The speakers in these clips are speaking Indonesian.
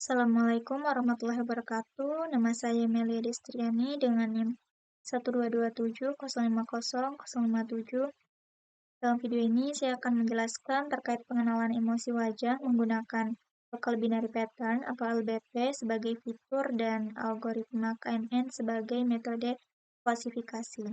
Assalamualaikum warahmatullahi wabarakatuh. Nama saya Melia Destriani dengan NIM 12270505057. Dalam video ini saya akan menjelaskan terkait pengenalan emosi wajah menggunakan Local Binary Pattern atau LBP sebagai fitur dan algoritma KNN sebagai metode klasifikasi.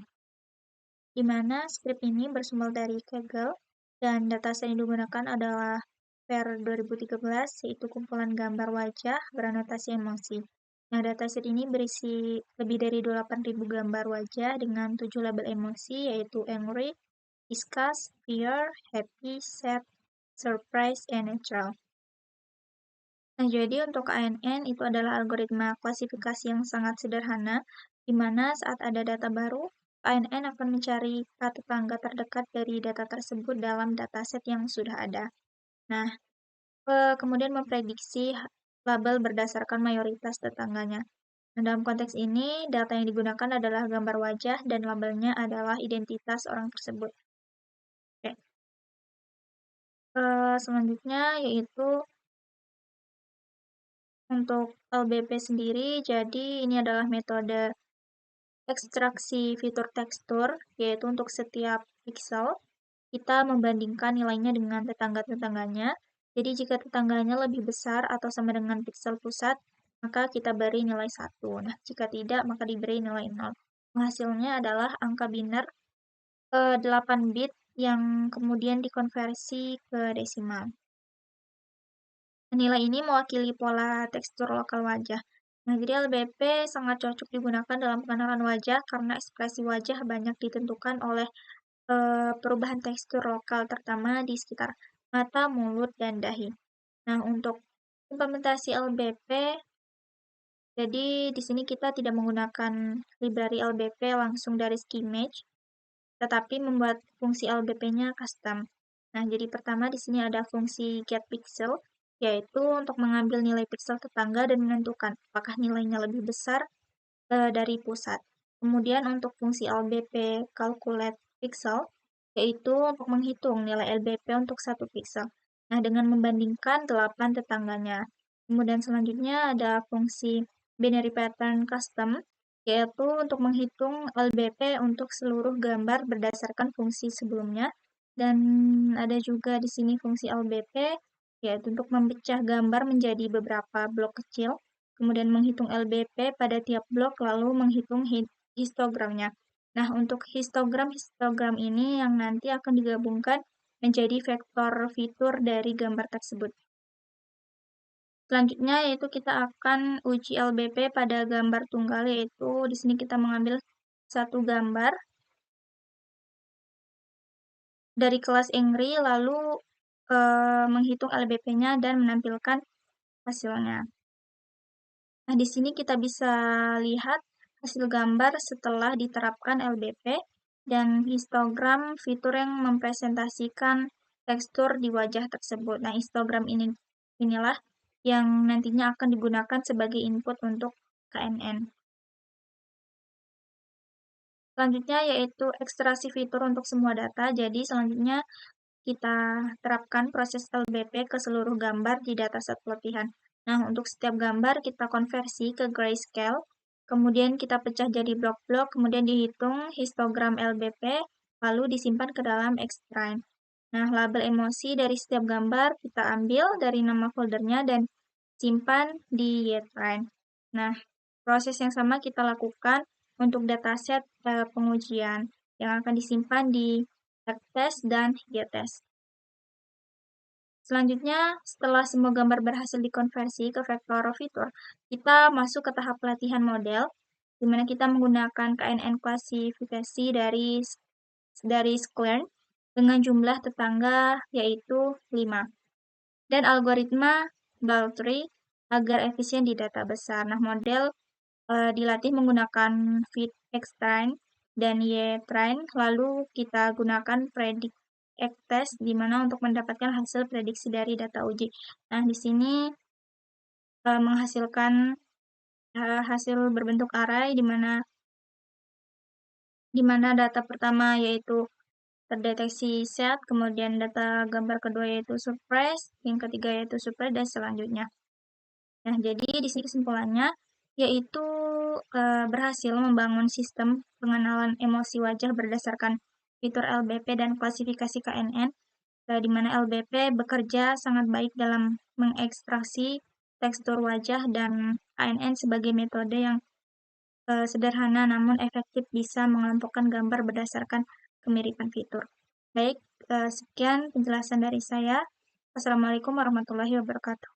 Di mana skrip ini bersumber dari Kaggle dan dataset yang digunakan adalah per 2013, yaitu kumpulan gambar wajah beranotasi emosi. Nah, dataset ini berisi lebih dari 28.000 gambar wajah dengan 7 label emosi, yaitu angry, disgust, fear, happy, sad, surprise, and neutral. Nah, jadi untuk KNN itu adalah algoritma klasifikasi yang sangat sederhana, di mana saat ada data baru, KNN akan mencari tetangga terdekat dari data tersebut dalam dataset yang sudah ada. Nah, kemudian memprediksi label berdasarkan mayoritas tetangganya. Nah, dalam konteks ini, data yang digunakan adalah gambar wajah dan labelnya adalah identitas orang tersebut. Oke. Selanjutnya yaitu untuk LBP sendiri, jadi ini adalah metode ekstraksi fitur tekstur, yaitu untuk setiap pixel, kita membandingkan nilainya dengan tetangga-tetangganya. Jadi jika tetangganya lebih besar atau sama dengan pixel pusat, maka kita beri nilai 1. Nah, jika tidak, maka diberi nilai 0. Hasilnya adalah angka biner 8 bit yang kemudian dikonversi ke desimal. Nilai ini mewakili pola tekstur lokal wajah. Nah, jadi LBP sangat cocok digunakan dalam pengenalan wajah karena ekspresi wajah banyak ditentukan oleh perubahan tekstur lokal, terutama di sekitar mata, mulut, dan dahi. Nah, untuk implementasi LBP, jadi di sini kita tidak menggunakan library LBP langsung dari Skimage, tetapi membuat fungsi LBP-nya custom. Nah, jadi pertama di sini ada fungsi getPixel, yaitu untuk mengambil nilai pixel tetangga dan menentukan apakah nilainya lebih besar dari pusat. Kemudian untuk fungsi LBP calculate pixel, yaitu untuk menghitung nilai LBP untuk satu pixel. Nah, dengan membandingkan 8 tetangganya. Kemudian selanjutnya ada fungsi binary pattern custom, yaitu untuk menghitung LBP untuk seluruh gambar berdasarkan fungsi sebelumnya. Dan ada juga di sini fungsi LBP, yaitu untuk memecah gambar menjadi beberapa blok kecil, kemudian menghitung LBP pada tiap blok, lalu menghitung histogramnya. Nah, untuk histogram ini yang nanti akan digabungkan menjadi vektor fitur dari gambar tersebut. Selanjutnya yaitu kita akan uji LBP pada gambar tunggal, yaitu di sini kita mengambil satu gambar dari kelas Angry, lalu menghitung LBP-nya dan menampilkan hasilnya. Nah, di sini kita bisa lihat hasil gambar setelah diterapkan LBP dan histogram fitur yang mempresentasikan tekstur di wajah tersebut. Nah, histogram inilah yang nantinya akan digunakan sebagai input untuk KNN. Selanjutnya yaitu ekstraksi fitur untuk semua data. Jadi selanjutnya kita terapkan proses LBP ke seluruh gambar di dataset pelatihan. Nah, untuk setiap gambar kita konversi ke grayscale, kemudian kita pecah jadi blok-blok, kemudian dihitung histogram LBP, lalu disimpan ke dalam Xtrine. Nah, label emosi dari setiap gambar kita ambil dari nama foldernya dan simpan di Ytrine. Nah, proses yang sama kita lakukan untuk dataset pengujian yang akan disimpan di test dan YTest. Selanjutnya, setelah semua gambar berhasil dikonversi ke vektor fitur, kita masuk ke tahap pelatihan model, di mana kita menggunakan KNN klasifikasi dari Square dengan jumlah tetangga yaitu 5. Dan algoritma Bal3 agar efisien di data besar. Nah, model dilatih menggunakan fit Xtrain dan Ytrain, lalu kita gunakan predict test di mana untuk mendapatkan hasil prediksi dari data uji. Nah, di sini menghasilkan hasil berbentuk array di mana data pertama yaitu terdeteksi set, kemudian data gambar kedua yaitu surprise, yang ketiga yaitu surprise, dan selanjutnya. Nah, jadi di sini kesimpulannya yaitu berhasil membangun sistem pengenalan emosi wajah berdasarkan fitur LBP dan klasifikasi KNN, di mana LBP bekerja sangat baik dalam mengekstraksi tekstur wajah dan KNN sebagai metode yang sederhana namun efektif bisa mengelompokkan gambar berdasarkan kemiripan fitur. Baik, sekian penjelasan dari saya. Wassalamualaikum warahmatullahi wabarakatuh.